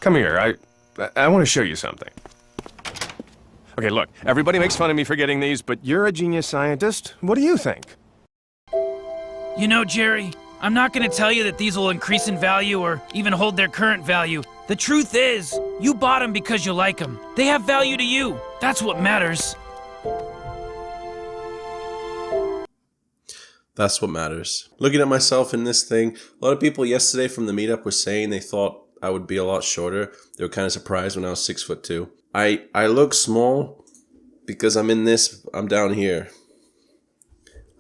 Come here, I want to show you something. Okay, look, everybody makes fun of me for getting these, but you're a genius scientist. What do you think? You know, Jerry, I'm not gonna tell you that these will increase in value or even hold their current value. The truth is, you bought them because you like them. They have value to you. That's what matters. That's what matters. Looking at myself in this thing, a lot of people yesterday from the meetup were saying they thought I would be a lot shorter. They were kind of surprised when I was 6'2". I look small because I'm in this, I'm down here.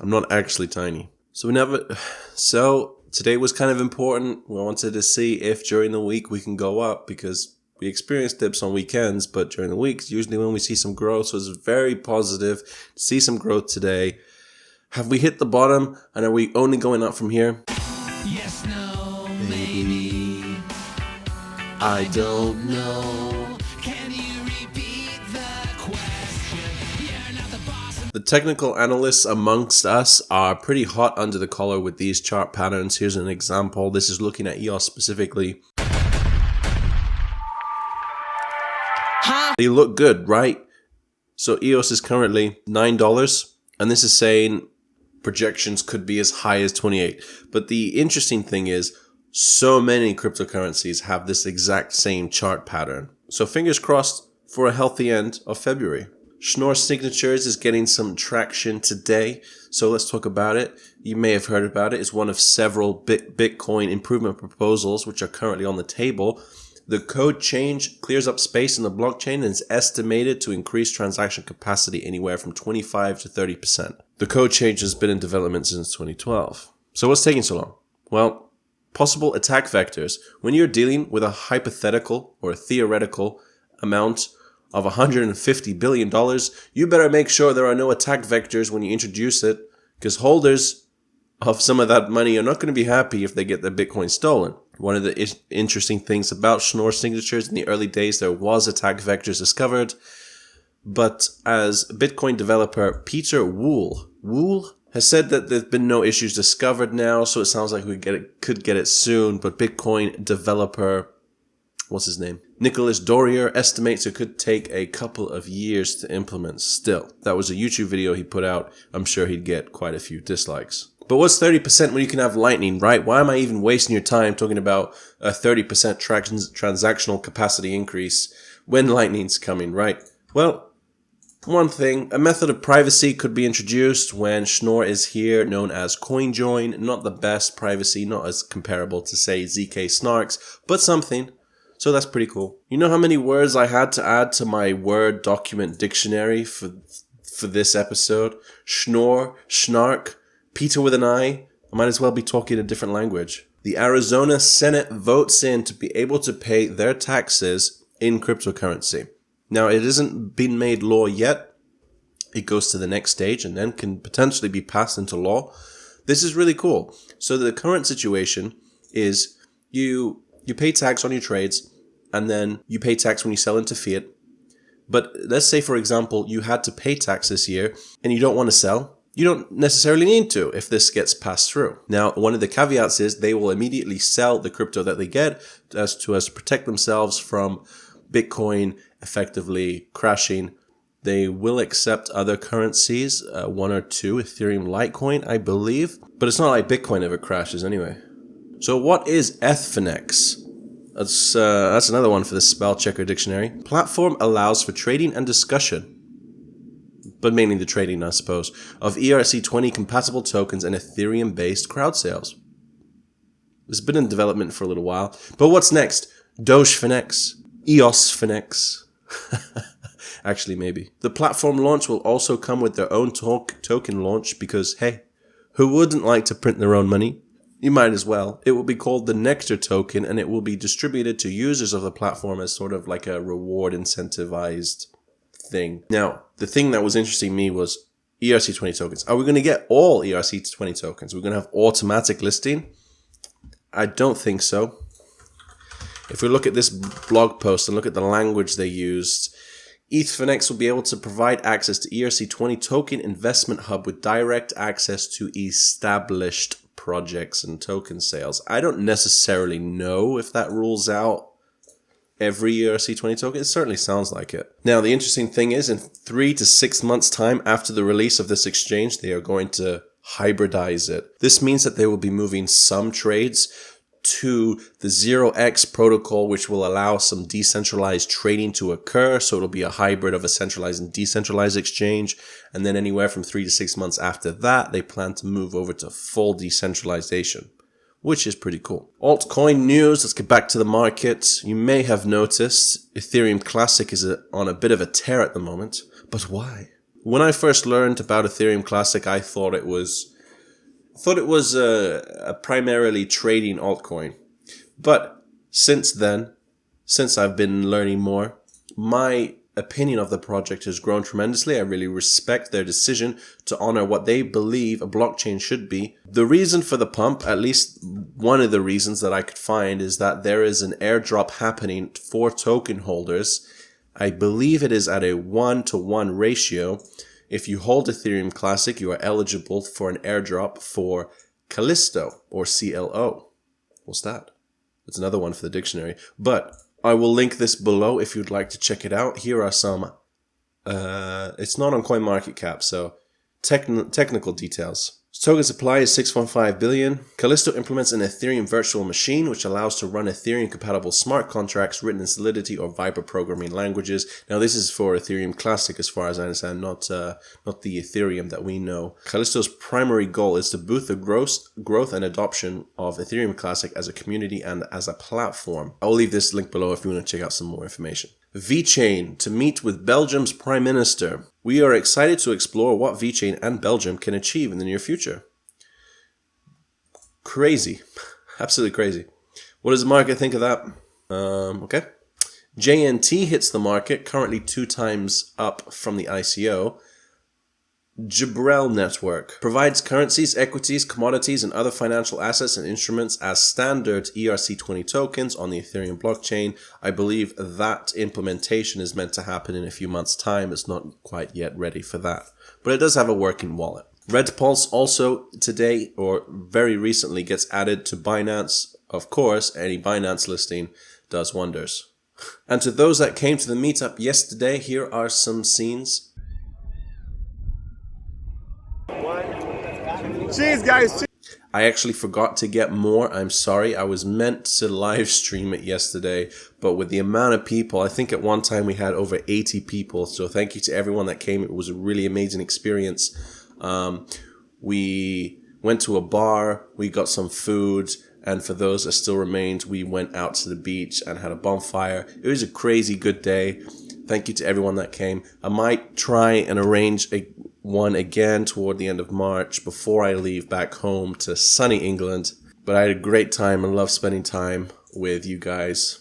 I'm not actually tiny. So today was kind of important. We wanted to see if during the week we can go up because we experience dips on weekends, but during the week, usually when we see some growth. So it's very positive to see some growth today. Have we hit the bottom and are we only going up from here? Yes, no, maybe. I don't know. Can you repeat the question? You're not the boss. The technical analysts amongst us are pretty hot under the collar with these chart patterns. Here's an example. This is looking at EOS specifically. They look good, right? So EOS is currently $9, and this is saying projections could be as high as 28. But the interesting thing is, so many cryptocurrencies have this exact same chart pattern. So fingers crossed for a healthy end of February. Schnorr Signatures is getting some traction today, so let's talk about it. You may have heard about it. It's one of several Bitcoin improvement proposals which are currently on the table. The code change clears up space in the blockchain and is estimated to increase transaction capacity anywhere from 25 to 30%. The code change has been in development since 2012. So what's taking so long? Well, possible attack vectors. When you're dealing with a hypothetical or a theoretical amount of $150 billion, you better make sure there are no attack vectors when you introduce it, because holders of some of that money are not going to be happy if they get their Bitcoin stolen. One of the interesting things about Schnorr Signatures, in the early days there was attack vectors discovered, but as Bitcoin developer Peter Wool has said that there's been no issues discovered now, so it sounds like we could get it soon, but Bitcoin developer, what's his name? Nicholas Dorier estimates it could take a couple of years to implement still. That was a YouTube video he put out. I'm sure he'd get quite a few dislikes. But what's 30% when you can have Lightning, right? Why am I even wasting your time talking about a 30% transactional capacity increase when Lightning's coming, right? Well, one thing, a method of privacy could be introduced when Schnorr is here, known as CoinJoin. Not the best privacy, not as comparable to, say, ZK Snarks, but something. So that's pretty cool. You know how many words I had to add to my Word document dictionary for this episode? Schnorr, Schnark, Peter with an I might as well be talking a different language. The Arizona Senate votes in to be able to pay their taxes in cryptocurrency. Now, it hasn't been made law yet. It goes to the next stage and then can potentially be passed into law. This is really cool. So the current situation is you pay tax on your trades and then you pay tax when you sell into fiat. But let's say, for example, you had to pay tax this year and you don't want to sell. You don't necessarily need to if this gets passed through. Now, one of the caveats is they will immediately sell the crypto that they get as to protect themselves from Bitcoin effectively crashing. They will accept other currencies, one or two, Ethereum, Litecoin, I believe. But it's not like Bitcoin ever crashes anyway. So what is ETH? That's another one for the spell checker dictionary. Platform allows for trading and discussion, but mainly the trading, I suppose, of ERC20 compatible tokens and Ethereum-based crowd sales. It's been in development for a little while. But what's next? Doge Finex. EOS Finex. Actually, maybe. The platform launch will also come with their own token launch because, hey, who wouldn't like to print their own money? You might as well. It will be called the Nectar token and it will be distributed to users of the platform as sort of like a reward incentivized thing. Now, the thing that was interesting to me was ERC20 tokens. Are we going to get all ERC20 tokens? We're going to have automatic listing? I don't think so. If we look at this blog post and look at the language they used, ETH will be able to provide access to ERC20 token investment hub with direct access to established projects and token sales. I don't necessarily know if that rules out every ERC20 token? It certainly sounds like it. Now, the interesting thing is, in 3 to 6 months' time after the release of this exchange, they are going to hybridize it. This means that they will be moving some trades to the 0x protocol, which will allow some decentralized trading to occur. So it'll be a hybrid of a centralized and decentralized exchange. And then anywhere from 3 to 6 months after that, they plan to move over to full decentralization, which is pretty cool. Altcoin news, let's get back to the market. You may have noticed Ethereum Classic is on a bit of a tear at the moment. But why? When I first learned about Ethereum Classic, I thought it was a primarily trading altcoin. But since then, since I've been learning more, my opinion of the project has grown tremendously. I really respect their decision to honor what they believe a blockchain should be. The reason for the pump, at least one of the reasons that I could find, is that there is an airdrop happening for token holders. I believe it is at a 1-to-1 ratio. If you hold Ethereum Classic, you are eligible for an airdrop for Callisto, or CLO. What's that? It's another one for the dictionary. But I will link this below if you'd like to check it out. Here are some, it's not on CoinMarketCap, so technical details. Token supply is 6.5 billion. Callisto implements an Ethereum virtual machine, which allows to run Ethereum-compatible smart contracts written in Solidity or Viper programming languages. Now, this is for Ethereum Classic, as far as I understand, not the Ethereum that we know. Callisto's primary goal is to boost the growth and adoption of Ethereum Classic as a community and as a platform. I'll leave this link below if you want to check out some more information. VeChain to meet with Belgium's Prime Minister. We are excited to explore what VeChain and Belgium can achieve in the near future. Crazy. Absolutely crazy. What does the market think of that? Okay. JNT hits the market, currently 2 times up from the ICO. Gibrel Network provides currencies, equities, commodities, and other financial assets and instruments as standard ERC20 tokens on the Ethereum blockchain. I believe that implementation is meant to happen in a few months' time. It's not quite yet ready for that, but it does have a working wallet. Red Pulse also today, or very recently, gets added to Binance. Of course, any Binance listing does wonders. And to those that came to the meetup yesterday, here are some scenes. Cheers, guys. I actually forgot to get more. I'm sorry. I was meant to live stream it yesterday, but with the amount of people, I think at one time we had over 80 people. So thank you to everyone that came. It was a really amazing experience. We went to a bar, we got some food, and for those that still remained, we went out to the beach and had a bonfire. It was a crazy good day. Thank you to everyone that came. I might try and arrange one again toward the end of March before I leave back home to sunny England. But I had a great time and love spending time with you guys.